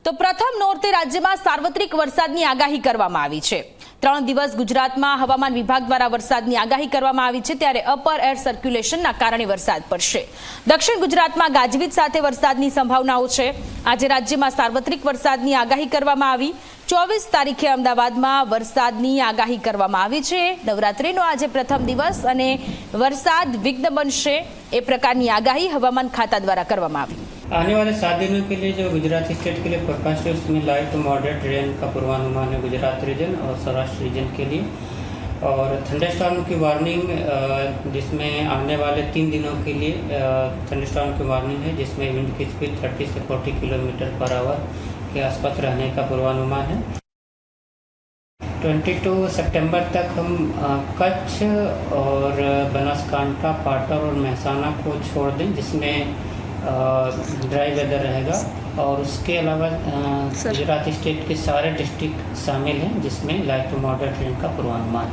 તો પ્રથમ નોરતે રાજ્યમાં સાર્વત્રિક વરસાદની આગાહી કરવામાં આવી છે। 3 દિવસ ગુજરાતમાં હવામાન વિભાગ દ્વારા વરસાદની આગાહી કરવામાં આવી છે, ત્યારે અપર એર સર્ક્યુલેશનના કારણે વરસાદ પડશે। દક્ષિણ ગુજરાતમાં ગાજવીજ સાથે વરસાદની સંભાવનાઓ છે। આજે રાજ્યમાં સાર્વત્રિક વરસાદની આગાહી કરવામાં આવી। 24 તારીખે અમદાવાદમાં વરસાદની આગાહી કરવામાં આવી છે। નવરાત્રિનો આજે પ્રથમ દિવસ અને વરસાદ વિઘ્ન બનશે એ પ્રકારની આગાહી હવામાન ખાતા દ્વારા કરવામાં આવી। आने वाले 7 दिनों के लिए जो गुजरात स्टेट के लिए फोरकास्ट है उसमें लाइट टू मॉडरेट रेन का पूर्वानुमान है गुजरात रीजन और सौराष्ट्र रीजन के लिए, और थंडरस्टॉर्म की वार्निंग जिसमें आने वाले 3 दिनों के लिए थंडरस्टॉर्म की वार्निंग है, जिसमें विंड की स्पीड 30 से 40 किलोमीटर पर आवर के आसपास रहने का पूर्वानुमान है। 22 सितंबर तक हम कच्छ और बनासकांठा, पाटर और महसाना को छोड़ दें, जिसमें ड्राई वेदर रहेगा, और उसके अलावा गुजरात स्टेट के सारे डिस्ट्रिक्ट शामिल हैं जिसमें लाइट टू मॉडरेट रेन का पूर्वानुमान है।